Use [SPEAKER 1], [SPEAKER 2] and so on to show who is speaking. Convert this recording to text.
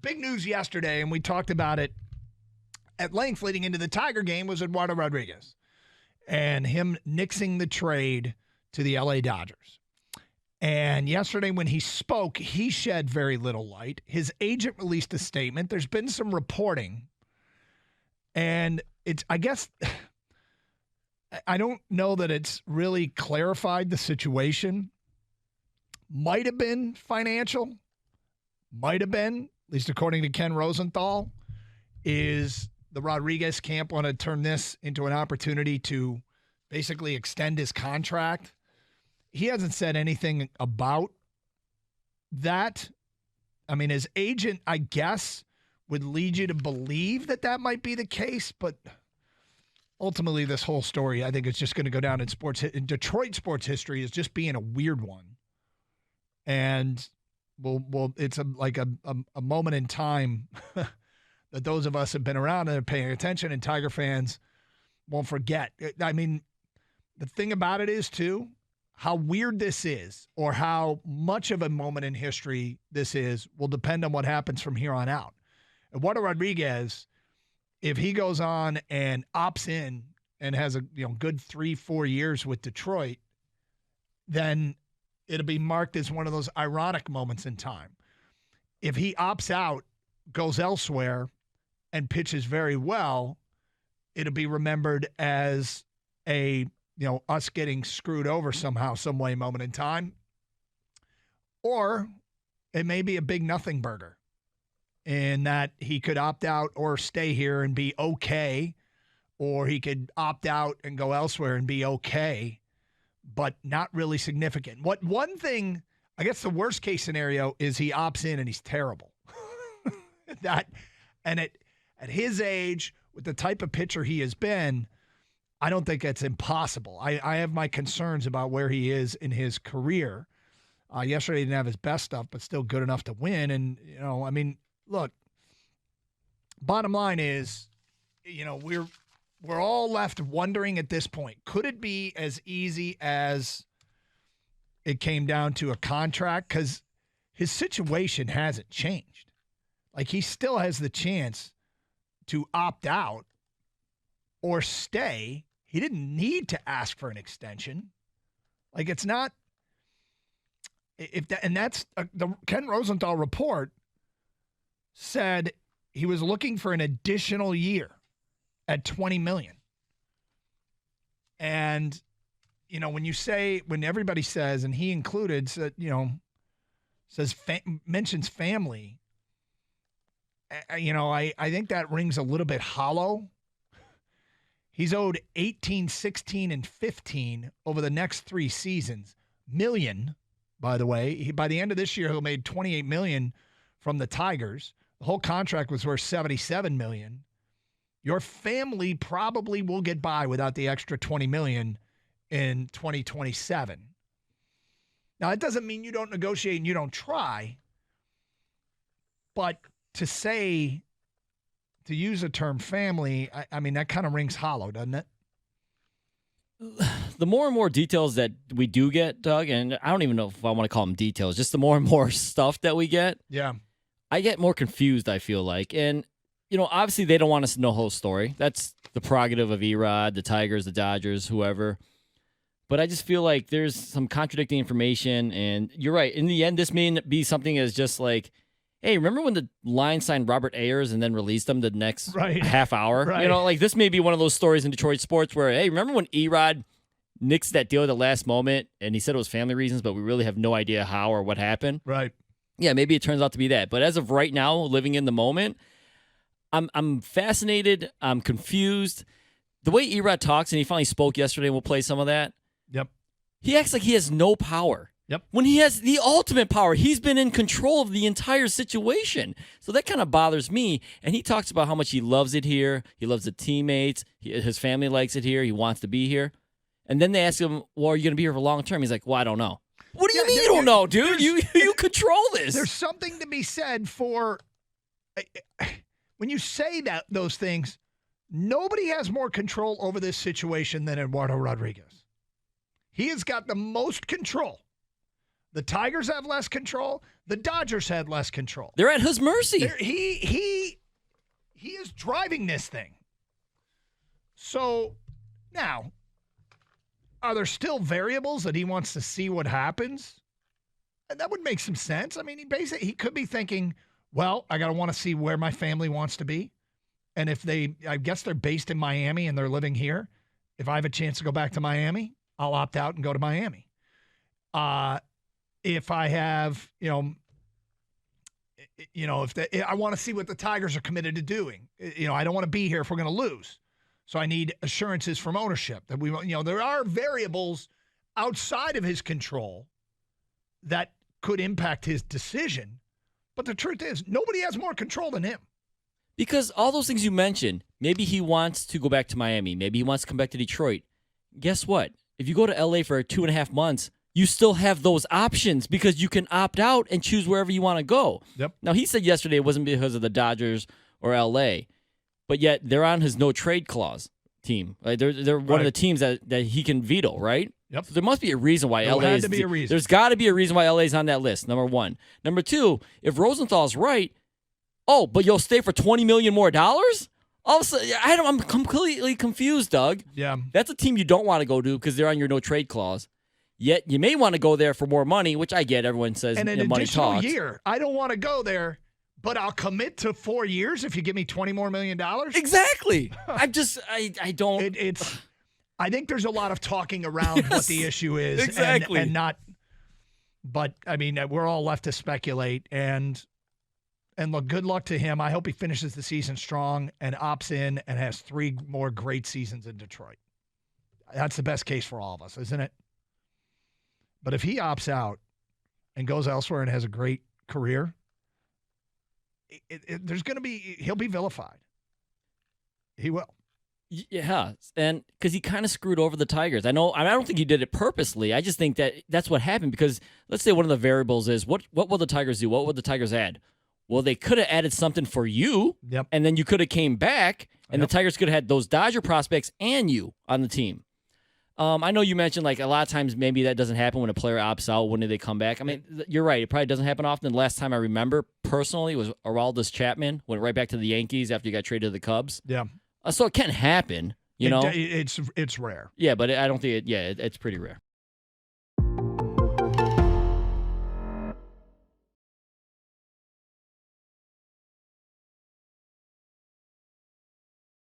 [SPEAKER 1] Big news yesterday, and we talked about it at length leading into the Tiger game, was Eduardo Rodriguez and him nixing the trade to the LA Dodgers. And yesterday when he spoke, he shed very little light. His agent released a statement. There's been some reporting. And I guess, I don't know that it's really clarified the situation. Might have been financial. Might have been, at least according to Ken Rosenthal, is the Rodriguez camp want to turn this into an opportunity to basically extend his contract. He hasn't said anything about that. I mean, his agent, I guess, would lead you to believe that that might be the case, but ultimately this whole story, I think it's just going to go down in Detroit sports history as just being a weird one. And it's like a moment in time that those of us have been around and are paying attention, and Tiger fans won't forget. I mean, the thing about it is, too, how weird this is or how much of a moment in history this is will depend on what happens from here on out. Eduardo Rodriguez, if he goes on and opts in and has a good 3-4 years with Detroit, then it'll be marked as one of those ironic moments in time. If he opts out, goes elsewhere, and pitches very well, it'll be remembered as us getting screwed over somehow, some way moment in time. Or it may be a big nothing burger in that he could opt out or stay here and be okay, or he could opt out and go elsewhere and be okay, but not really significant. One thing, I guess the worst case scenario is he opts in and he's terrible. At his age, with the type of pitcher he has been, I don't think it's impossible. I have my concerns about where he is in his career. Yesterday he didn't have his best stuff, but still good enough to win. And, I mean, look, bottom line is, we're all left wondering at this point, could it be as easy as it came down to a contract? Because his situation hasn't changed. Like, he still has the chance to opt out or stay. He didn't need to ask for an extension. Like, it's not that's the Ken Rosenthal report said he was looking for an additional year at $20 million. And when everybody says, and he included, mentions family, I think that rings a little bit hollow. He's owed 18, 16, and 15 over the next 3 seasons. Million, by the way. By the end of this year, he'll made $28 million from the Tigers. The whole contract was worth $77 million. Your family probably will get by without the extra $20 million in 2027. Now, it doesn't mean you don't negotiate and you don't try, but to use the term family, I mean, that kind of rings hollow, doesn't it?
[SPEAKER 2] The more and more details that we do get, Doug, and I don't even know if I want to call them details, just the more and more stuff that we get.
[SPEAKER 1] Yeah.
[SPEAKER 2] I get more confused, I feel like. And, obviously they don't want us to know the whole story. That's the prerogative of Erod, the Tigers, the Dodgers, whoever. But I just feel like there's some contradicting information. And you're right. In the end, this may be something as just like, hey, remember when the Lions signed Robert Ayers and then released him the next half hour?
[SPEAKER 1] Right.
[SPEAKER 2] This may be one of those stories in Detroit sports where, hey, remember when Erod nixed that deal at the last moment and he said it was family reasons, but we really have no idea how or what happened?
[SPEAKER 1] Right.
[SPEAKER 2] Yeah, maybe it turns out to be that. But as of right now, living in the moment, I'm fascinated. I'm confused. The way Erod talks, and he finally spoke yesterday, and we'll play some of that.
[SPEAKER 1] Yep.
[SPEAKER 2] He acts like he has no power.
[SPEAKER 1] Yep.
[SPEAKER 2] When he has the ultimate power, he's been in control of the entire situation. So that kind of bothers me. And he talks about how much he loves it here. He loves the teammates. His family likes it here. He wants to be here. And then they ask him, well, are you going to be here for long term? He's like, well, I don't know. What do you mean you don't know, dude? You control this.
[SPEAKER 1] There's something to be said for when you say those things. Nobody has more control over this situation than Eduardo Rodriguez. He has got the most control. The Tigers have less control. The Dodgers had less control.
[SPEAKER 2] They're at his mercy.
[SPEAKER 1] He is driving this thing. So now, are there still variables that he wants to see what happens? And that would make some sense. I mean, he could be thinking, well, I got to want to see where my family wants to be. And if I guess they're based in Miami and they're living here. If I have a chance to go back to Miami, I'll opt out and go to Miami. If I have, I want to see what the Tigers are committed to doing. I don't want to be here if we're going to lose. So I need assurances from ownership that there are variables outside of his control that could impact his decision. But the truth is, nobody has more control than him.
[SPEAKER 2] Because all those things you mentioned, maybe he wants to go back to Miami. Maybe he wants to come back to Detroit. Guess what? If you go to L.A. for 2.5 months, you still have those options because you can opt out and choose wherever you want to go.
[SPEAKER 1] Yep.
[SPEAKER 2] Now, he said yesterday it wasn't because of the Dodgers or L.A., but yet they're on his no-trade clause team. Like they're one of the teams that he can veto, right?
[SPEAKER 1] Yep.
[SPEAKER 2] So there must be a reason why
[SPEAKER 1] There
[SPEAKER 2] LA
[SPEAKER 1] had
[SPEAKER 2] is.
[SPEAKER 1] to be a reason.
[SPEAKER 2] There's got to be a reason why LA is on that list. Number one. Number two, if Rosenthal's right, but you'll stay for $20 million more dollars? All of a sudden, I'm completely confused, Doug.
[SPEAKER 1] Yeah.
[SPEAKER 2] That's a team you don't want to go to because they're on your no trade clause. Yet you may want to go there for more money, which I get. Everyone says
[SPEAKER 1] and an
[SPEAKER 2] money
[SPEAKER 1] additional
[SPEAKER 2] talks.
[SPEAKER 1] year. I don't want to go there, but I'll commit to 4 years if you give me $20 more million.
[SPEAKER 2] Exactly. I don't.
[SPEAKER 1] I think there's a lot of talking around what the issue is.
[SPEAKER 2] Exactly.
[SPEAKER 1] And not. But I mean, we're all left to speculate. And look, good luck to him. I hope he finishes the season strong and opts in and has 3 more great seasons in Detroit. That's the best case for all of us, isn't it? But if he opts out and goes elsewhere and has a great career, he'll be vilified. He will.
[SPEAKER 2] Yeah, and because he kind of screwed over the Tigers. I don't think he did it purposely. I just think that's what happened because let's say one of the variables is what will the Tigers do? What would the Tigers add? Well, they could have added something for you, and then you could have came back, and the Tigers could have had those Dodger prospects and you on the team. I know you mentioned like a lot of times maybe that doesn't happen when a player opts out. When do they come back? I mean, you're right. It probably doesn't happen often. The last time I remember personally was Aroldis Chapman went right back to the Yankees after he got traded to the Cubs.
[SPEAKER 1] Yeah.
[SPEAKER 2] So it can happen, you know.
[SPEAKER 1] It's rare.
[SPEAKER 2] Yeah, but I don't think it's pretty rare.